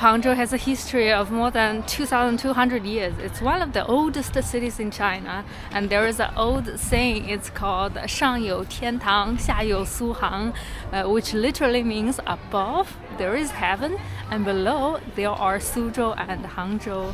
Hangzhou has a history of more than 2,200 years. It's one of the oldest cities in China, and there is an old saying. It's called 上有天堂,下有苏杭, which literally means above there is heaven, and below there are Suzhou and Hangzhou.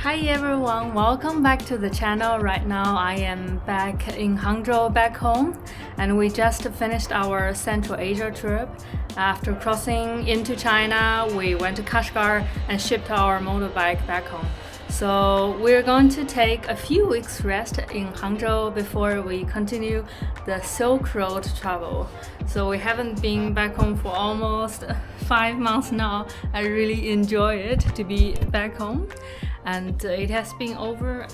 Hi everyone, welcome back to the channel. Right now I am back in Hangzhou, back home, and we just finished our Central Asia trip. After crossing into China, we went to Kashgar and shipped our motorbike back home. So we're going to take a few weeks rest in Hangzhou before we continue the Silk Road travel. So we haven't been back home for almost 5 months now. I really enjoy it to be back home. And it has been over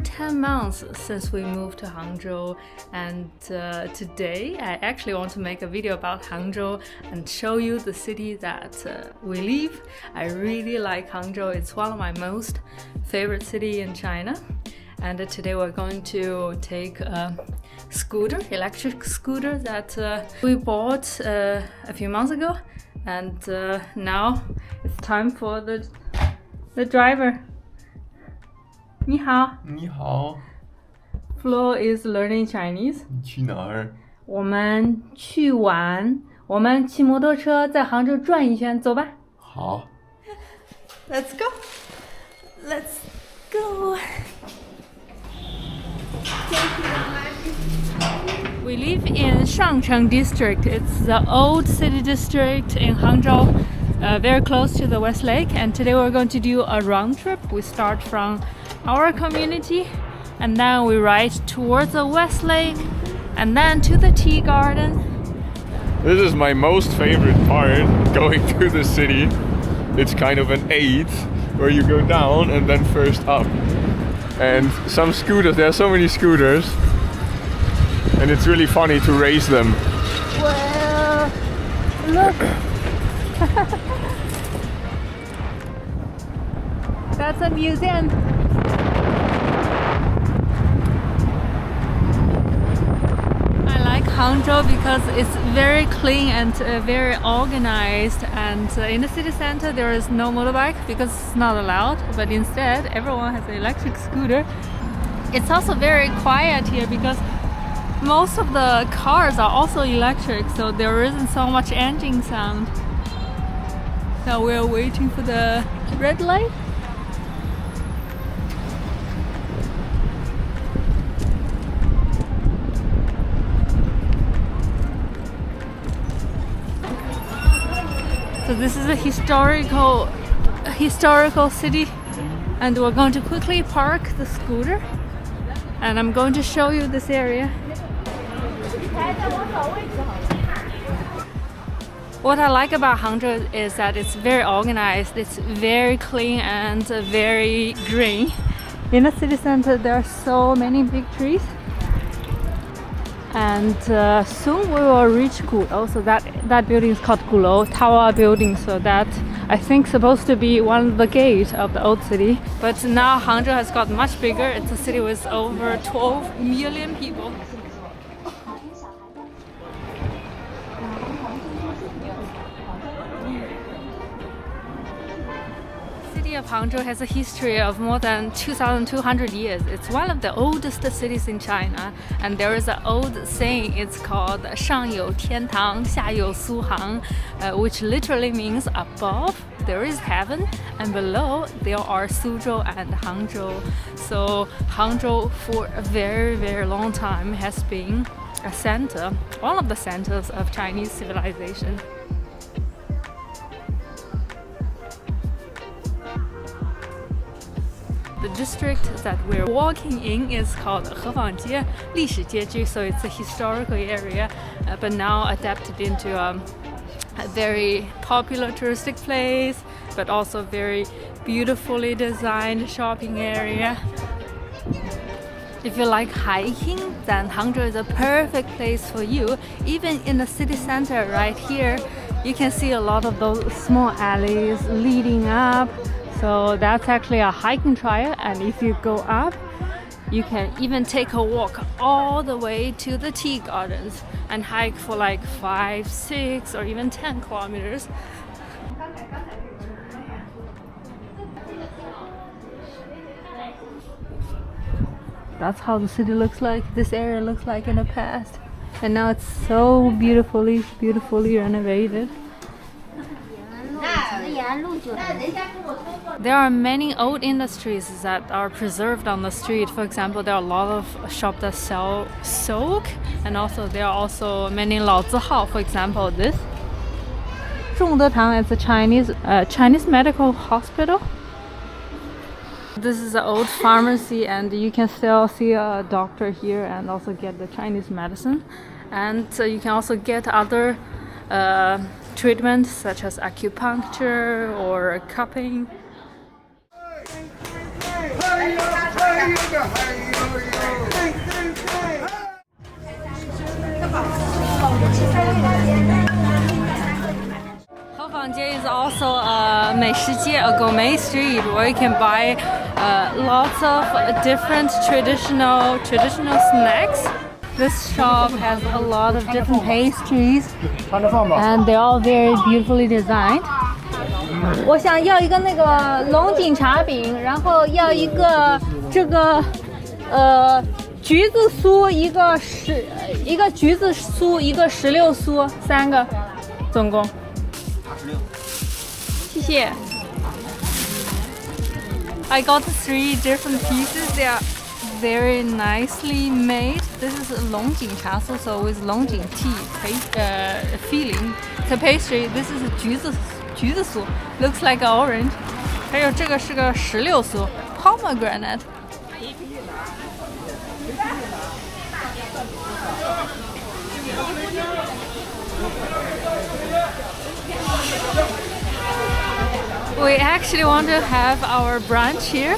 10 months since we moved to Hangzhou. And today I actually want to make a video about Hangzhou and show you the city that we live. I really like Hangzhou. It's one of my most favorite city in China. And today we're going to take a scooter, electric scooter that we bought a few months ago. And now it's time for the driver. 你好。你好。 Flo is learning Chinese. 你去哪儿？我们去玩，我们骑摩托车在杭州转一圈，走吧。好。Let's go. Let's go. We live in Shangcheng district. It's the old city district in Hangzhou, very close to the West Lake. And today we're going to do a round trip. We start from our community, and then we ride towards the West Lake, and then to the tea garden. This is my most favorite part, going through the city. It's kind of an 8 where you go down and then first up. And some scooters, there are so many scooters, and it's really funny to race them. Well, look. That's a museum. Hangzhou because it's very clean and very organized, and in the city center there is no motorbike because it's not allowed, but instead everyone has an electric scooter. It's also very quiet here because most of the cars are also electric, so there isn't so much engine sound. So we're waiting for the red light. So this is a historical city, and we're going to quickly park the scooter, and I'm going to show you this area. What I like about Hangzhou is that it's very organized, it's very clean and very green. In the city center there are so many big trees. And soon we will reach Gulou. So that building is called Gulou Tower Building. So that I think supposed to be one of the gates of the old city. But now Hangzhou has got much bigger. It's a city with over 12 million people. The city of Hangzhou has a history of more than 2,200 years. It's one of the oldest cities in China, and there is an old saying. It's called 上有天堂,下有苏杭, which literally means above there is heaven, and below there are Suzhou and Hangzhou. So Hangzhou for a very, very long time has been a center, one of the centers of Chinese civilization. The district that we're walking in is called Hefangjie, 历史街区, so it's a historical area, but now adapted into a very popular touristic place, but also very beautifully designed shopping area. If you like hiking, then Hangzhou is a perfect place for you. Even in the city center right here, you can see a lot of those small alleys leading up. So that's actually a hiking trail, and if you go up, You can even take a walk all the way to the tea gardens and hike for like 5, 6, or even 10 kilometers. That's how the city looks like, this area looks like in the past. And now it's so beautifully renovated. There are many old industries that are preserved on the street. For example, there are a lot of shops that sell soap, and also there are also many 老字号. For example, this 仲德堂 is a Chinese medical hospital. This is an old pharmacy, and you can still see a doctor here and also get the Chinese medicine. And you can also get other treatments such as acupuncture or cupping. Hangzhou is also a 美食街, a gourmet street where you can buy lots of different traditional snacks. This shop has a lot of different pastries, and they're all very beautifully designed. 我想要一个那个龙井茶饼，然后要一个这个橘子酥，一个橘子酥，一个石榴酥，3个，总共。谢谢。I got 3 different pieces. They are very nicely made. This is Longjing Tea Fields, so with Longjing tea feeling. It's a pastry. This is 橘子酥 looks like an orange. 还有这个是个石榴酥 pomegranate. We actually want to have our brunch here.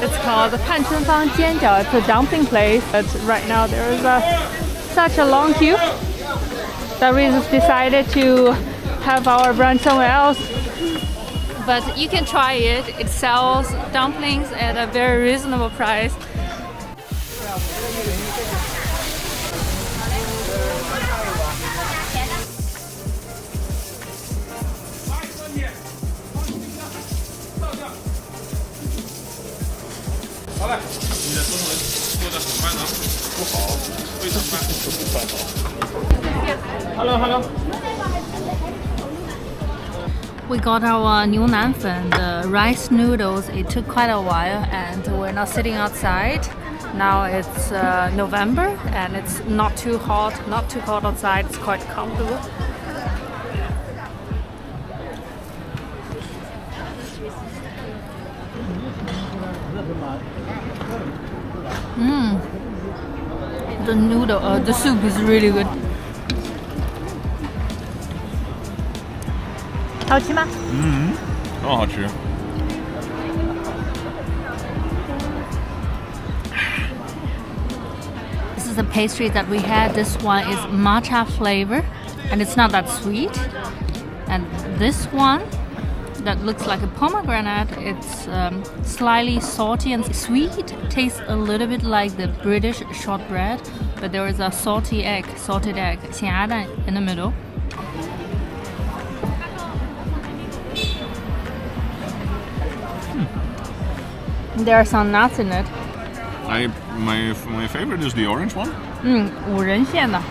It's called the 盼春坊煎饺. It's a dumpling place, but right now there is such a long queue that we just decided to have our brunch somewhere else. But you can try it. It sells dumplings at a very reasonable price. Hello. We got our 牛腩粉, the rice noodles. It took quite a while, and we're now sitting outside. Now it's November, and it's not too hot, not too cold outside. It's quite comfortable. The noodle, the soup is really good. 好吃吗？很好吃。This is the pastry that we had. This one is matcha flavor, and it's not that sweet. And this one that looks like a pomegranate, it's slightly salty and sweet. It tastes a little bit like the British shortbread, but there is a salted egg, 咸鸭蛋 in the middle. There are some nuts in it. My favorite is the orange one. 五仁馅的.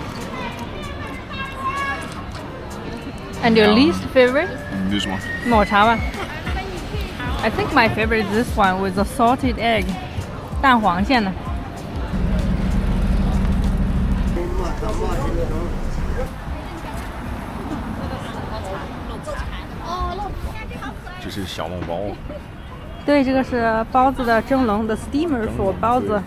And your least favorite? This one. 抹茶吧. I think my favorite is this one with the salted egg. 蛋黄馅的. This is 小笼包. 对，这个是包子的蒸笼的 steamer for 包子。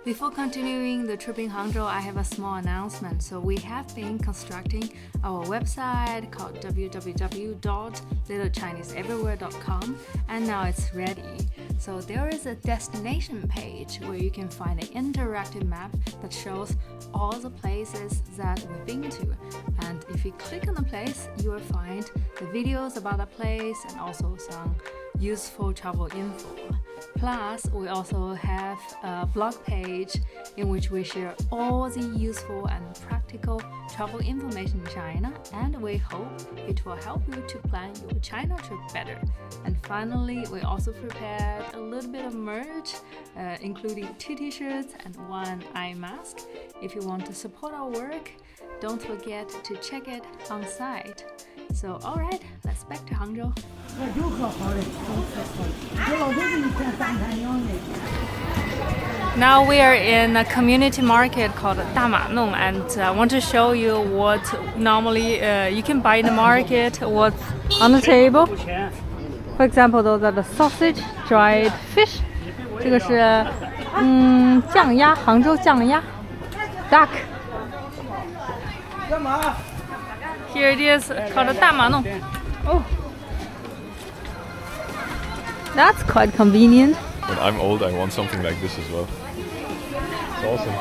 Before continuing the trip in Hangzhou, I have a small announcement. So we have been constructing our website called www.littlechineseeverywhere.com, and now it's ready. So there is a destination page where you can find an interactive map that shows all the places that we've been to. And if you click on the place, you will find the videos about the place and also some useful travel info. Plus, we also have a blog page in which we share all the useful and practical travel information in China, and we hope it will help you to plan your China trip better. And finally, we also prepared a little bit of merch, including 2 t-shirts and 1 eye mask. If you want to support our work, don't forget to check it on site. So, alright, let's back to Hangzhou. Now we are in a community market called Damanong, and I want to show you what normally you can buy in the market, what's on the table. For example, those are the sausage, dried fish. 这个是酱鸭，杭州酱鸭 duck. Here it is called Damanong. Oh, that's quite convenient. When I'm old, I want something like this as well. It's awesome.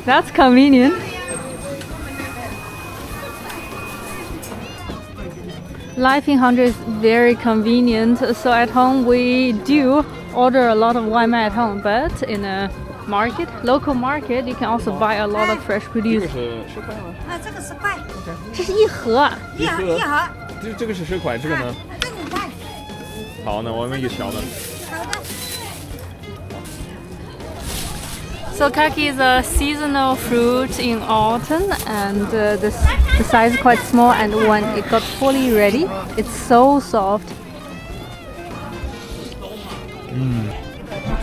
That's convenient. Life in Hangzhou is very convenient. So at home we do order a lot of wine at home, but in a market, local market, you can also buy a lot of fresh produce. 这个10块，这是一盒。一盒。这个是10块，这个呢？这个5块。好，那我们一个小的。好的。 So kaki is a seasonal fruit in autumn, and the size is quite small, and when it got fully ready, it's so soft.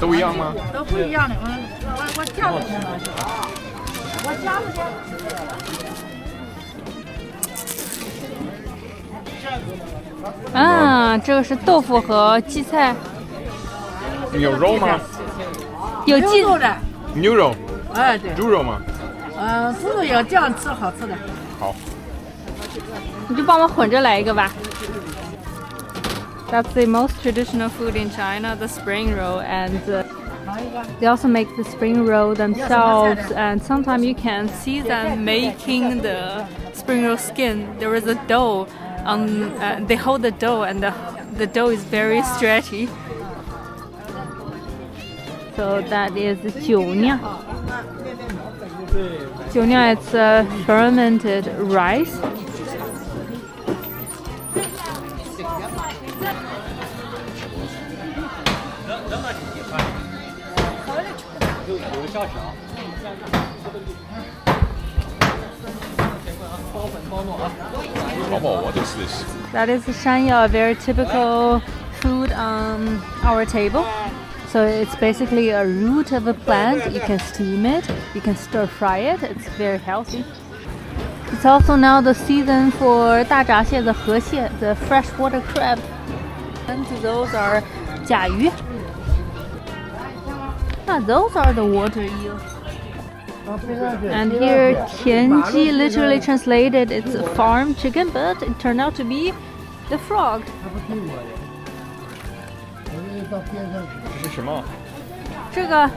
都一样吗？都不一样的，我叫了，我加了去。啊，这个是豆腐和荠菜。有肉吗？有荠肉的。 牛肉。哎，对。猪肉吗？猪肉要这样吃好吃的。好。你就帮我混着来一个吧。That's the most traditional food in China, the spring roll, and they also make the spring roll themselves. And sometimes you can see them making the spring roll skin. There is a dough. They hold the dough, and the dough is very stretchy. So that is 酒酿. 酒酿 it's fermented rice. What is this? That is shanyao, a very typical food on our table. So it's basically a root of a plant. You can steam it, you can stir fry it. It's very healthy. It's also now the season for 大闸蟹 the 河蟹 the freshwater crab. And those are 甲鱼. Those are the water eel. And here, 田鸡 literally translated, it's a farm chicken, but it turned out to be the frog. 这是什么？这个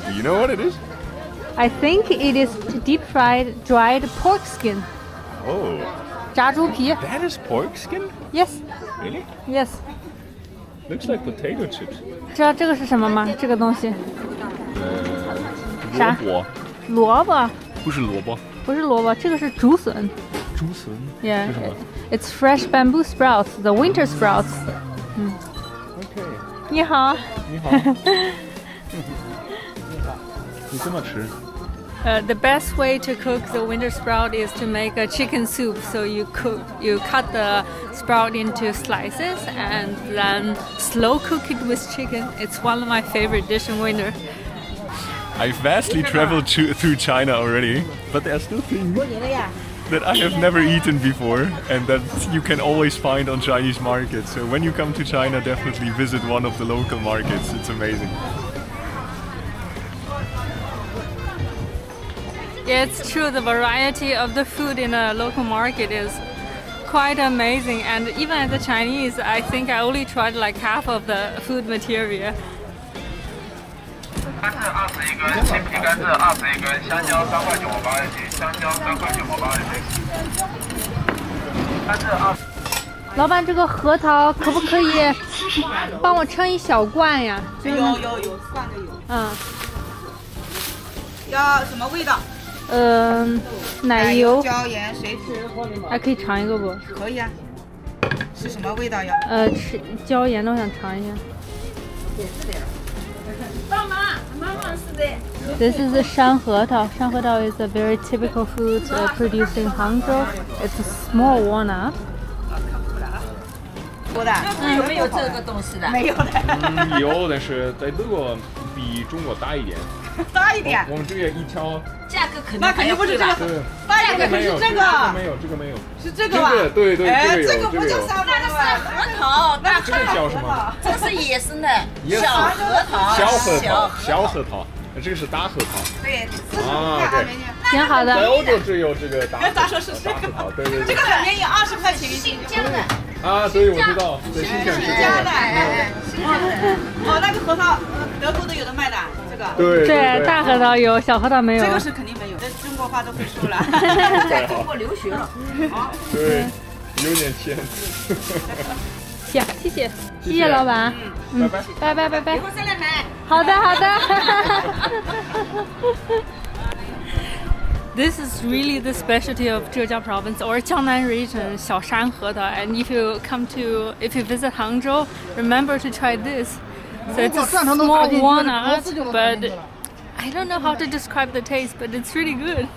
Do you know what it is? I think it is deep fried dried pork skin. Oh. 炸猪皮. That is pork skin? Yes. Really? Yes. Looks like potato chips. 知道这个是什么吗？这个东西。啥？萝卜。萝卜。不是萝卜。不是萝卜，这个是竹笋。竹笋。Yeah. It's fresh bamboo sprouts, the winter sprouts. Okay. 你好。你好。你这么吃？ The best way to cook the winter sprout is to make a chicken soup. So you cut the sprout into slices and then slow cook it with chicken. It's one of my favorite dish in winter. I've vastly traveled through China already, but there are still things that I have never eaten before and that you can always find on Chinese markets. So when you come to China, definitely visit one of the local markets. It's amazing. Yeah, it's true. The variety of the food in a local market is quite amazing. And even as a Chinese, I think I only tried like half of the food material. 干是21根，青皮干是21根，香蕉3块9毛8一斤，香蕉3块9毛8一斤。干是老板，这个核桃可不可以帮我称一小罐呀？有蒜的有。嗯。要什么味道？奶油、椒盐、水煮。还可以尝一个不？可以啊。是什么味道呀？吃椒盐的，我想尝一下。帮忙是的。This is a 山核桃. 山核桃 is a very typical fruit produced in Hangzhou. It's a small walnut. 多的？有没有这个东西的？没有的。有，但是在这个比中国大一点。大一点。我们这个一挑。价格肯定。那肯定不是这个。大一点是这个。这个没有。是这个吧？对，这个不叫山核桃，那这个叫什么？这是野生的小核桃。小核桃。这个是大核桃。对。对。挺好的。在欧洲只有这个大核桃。对。这个很便宜，20块钱。新疆的。对，我知道。对，新疆的。哦，那个核桃，德国都有的卖的，这个。对，大核桃有，小核桃没有。这个是肯定没有，这中国话都会说了。在中国留学了。对，有点钱。行，谢谢老板。拜拜。以后再来买。好的。This is really the specialty of Zhejiang province or Jiangnan region, 小山核桃. And if you visit Hangzhou, remember to try this. So it's a small walnut, but I don't know how to describe the taste, but it's really good.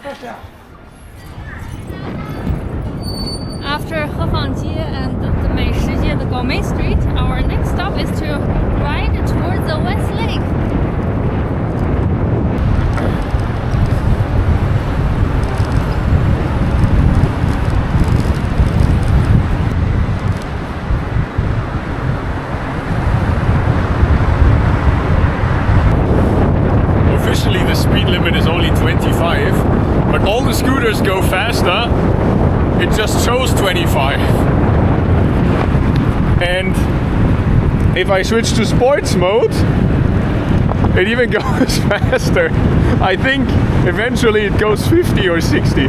After Hefangjie and the 美食街, the Gourmet Street, our next stop is to ride towards the West Lake. Officially the speed limit is only 25, but all the scooters go faster. It just shows 25. And if I switch to sports mode, it even goes faster. I think eventually it goes 50 or 60.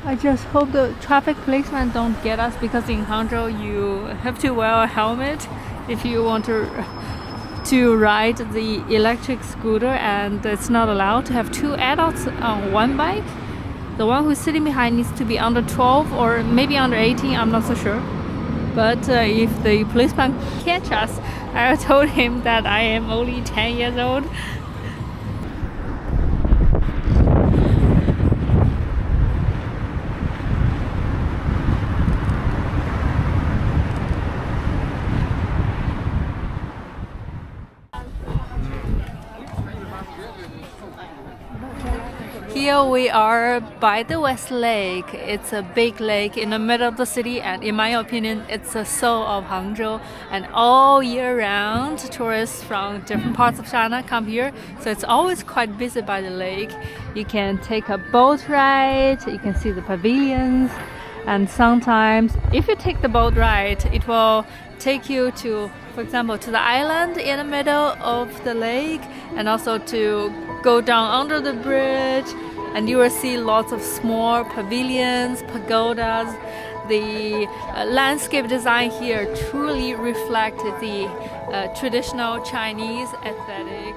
I just hope the traffic policemen don't get us, because in Hangzhou you have to wear a helmet if you want to ride the electric scooter, and it's not allowed to have 2 adults on one bike. The one who's sitting behind needs to be under 12 or maybe under 18, I'm not so sure. But if the policeman catch us, I told him that I am only 10 years old. Here we are by the West Lake. It's a big lake in the middle of the city, and in my opinion, it's the soul of Hangzhou. And all year round, tourists from different parts of China come here, so it's always quite busy by the lake. You can take a boat ride, you can see the pavilions, and sometimes if you take the boat ride, it will take you to, for example, to the island in the middle of the lake, and also to go down under the bridge, and you will see lots of small pavilions, pagodas. The landscape design here truly reflected the traditional Chinese aesthetic.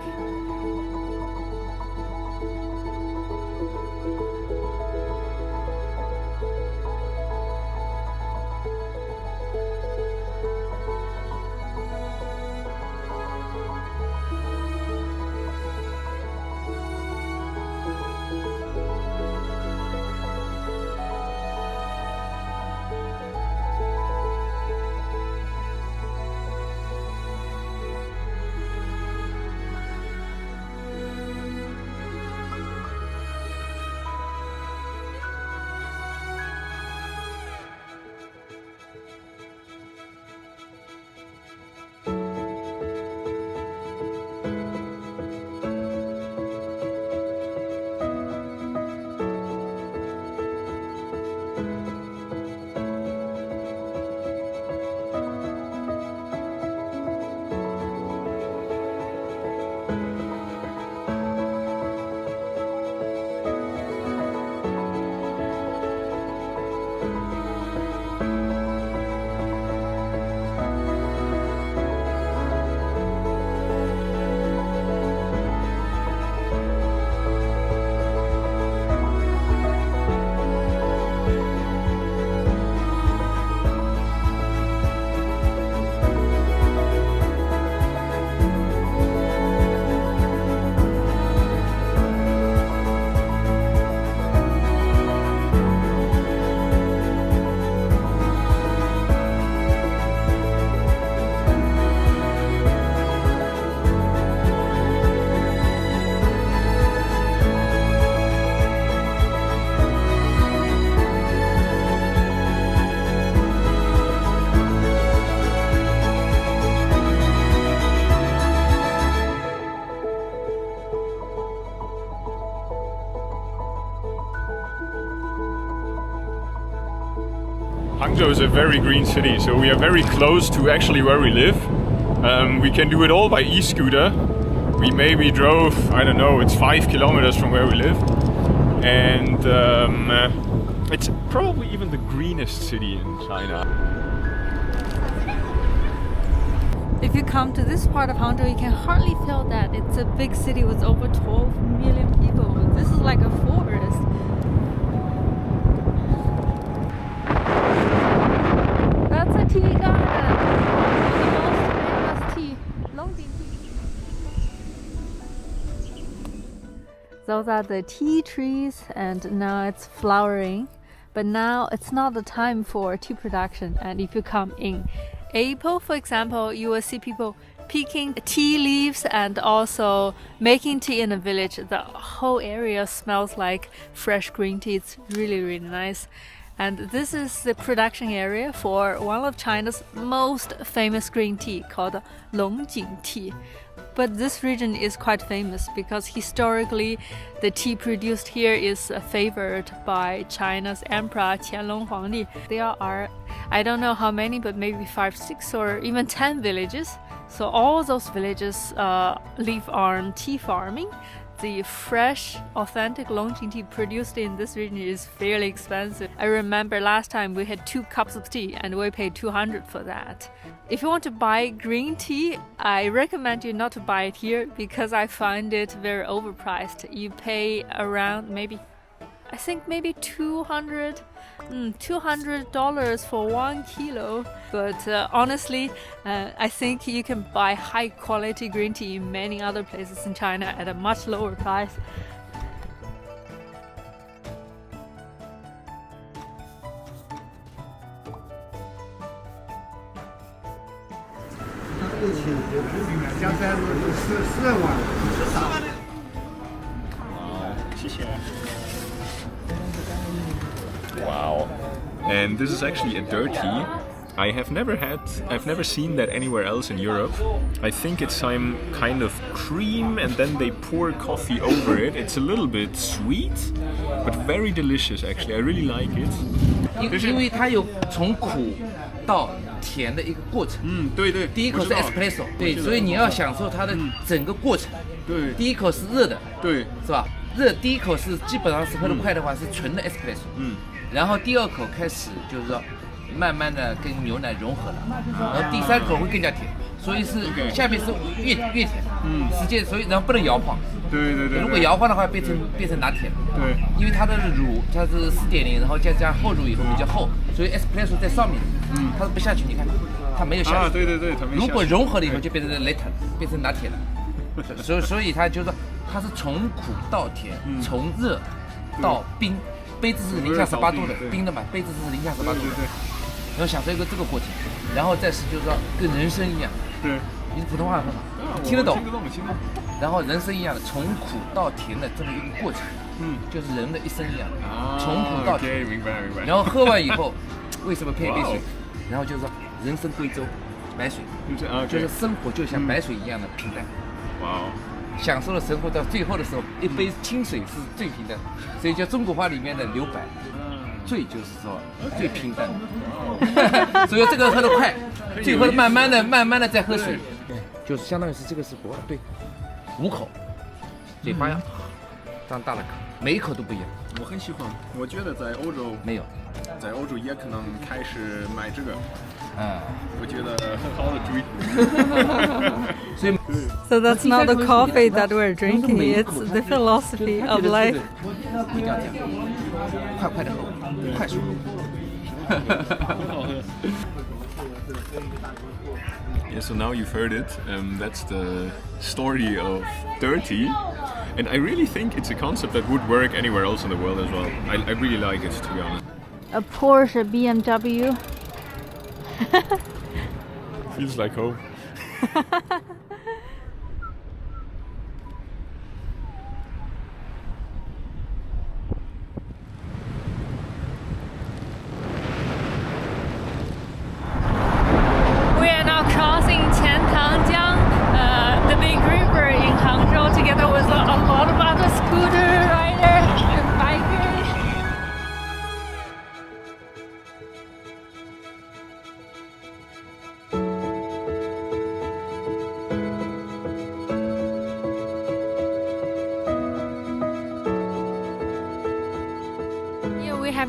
Hangzhou is a very green city, so we are very close to actually where we live. We can do it all by e-scooter. We maybe drove, I don't know, it's 5 kilometers from where we live. And it's probably even the greenest city in China. If you come to this part of Hangzhou, you can hardly feel that it's a big city with over 12 million people. This is like a forest. That's a tea garden. The most famous tea, Longjing Tea. Those are the tea trees, and now it's flowering. But now it's not the time for tea production. And if you come in April, for example, you will see people picking tea leaves and also making tea in a village. The whole area smells like fresh green tea. It's really, really nice. And this is the production area for one of China's most famous green tea called Longjing Tea. But this region is quite famous because historically the tea produced here is favored by China's Emperor Qianlong Huangdi. There are, I don't know how many, but maybe 5, 6 or even 10 villages. So all those villages live on tea farming. The fresh, authentic Longjing tea produced in this region is fairly expensive. I remember last time we had 2 cups of tea and we paid 200 for that. If you want to buy green tea, I recommend you not to buy it here because I find it very overpriced. You pay around maybe $200 for 1 kilo. But honestly, I think you can buy high quality green tea in many other places in China at a much lower price. Wow. And this is actually a dirt tea. I've never seen that anywhere else in Europe. I think it's some kind of cream and then they pour coffee over it. It's a little bit sweet, but very delicious actually. I really like it. 因为它有从苦到甜的一个过程。对对。第一口是 espresso， 对，所以你要享受它的整个过程。对。第一口是热的，对，是吧？第一口是基本上是喝得快的话是纯的 espresso。然后第2口开始就是说慢慢的跟牛奶融合了，然后第3口会更加甜，所以是下面是越甜，时间所以然后不能摇晃，对，如果摇晃的话变成拿铁了，对，因为它的乳它是4.0，然后加上后乳以后比较厚，所以 espresso 在上面，它不下去，你看它没有下去，对，它没下去，如果融合了以后就变成 latte， 变成拿铁了，所以它就是说它是从苦到甜，从热到冰。杯子是零下18度的，冰的嘛，杯子是零下18度的，然后享受这个过程，然后再是就是说跟人生一样，对，你是普通话说嘛，听得懂，然后人生一样的从苦到甜的这么一个过程，就是人的一生一样，从苦到甜，明白。然后喝完以后，为什么配一杯水？然后就是说人生贵州，白水，就是生活就像白水一样的平淡。哇哦。享受了生活到最后的时候，一杯清水是最平淡，所以叫中国话里面的留白，醉就是说最平淡的，所以这个喝得快，最后慢慢的再喝水，就是相当于是这个是国对，5口，嘴巴呀，张大了口，每一口都不一样。我很喜欢，我觉得在欧洲没有，在欧洲也可能开始买这个。我觉得很好的主意。So that's not the coffee that we're drinking, it's the philosophy of life. 一定要这样，快的喝，快速喝。Yeah, so now you've heard it. That's the story of dirty. And I really think it's a concept that would work anywhere else in the world as well. I really like it, to be honest. A Porsche, BMW. Feels like home. We are now crossing Hangzhou, the big river in Hangzhou, together with a lot of other scooter riders and bikers.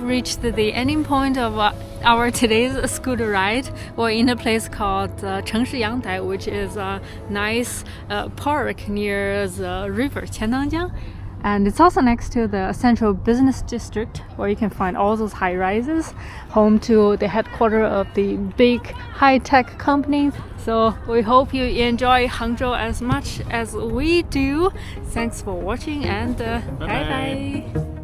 reached the ending point of our today's scooter ride. We're in a place called 城市阳台, which is a nice park near the river Qiandangjiang. And it's also next to the central business district, where you can find all those high rises, home to the headquarters of the big high-tech companies. So we hope you enjoy Hangzhou as much as we do. Thanks for watching, and bye bye.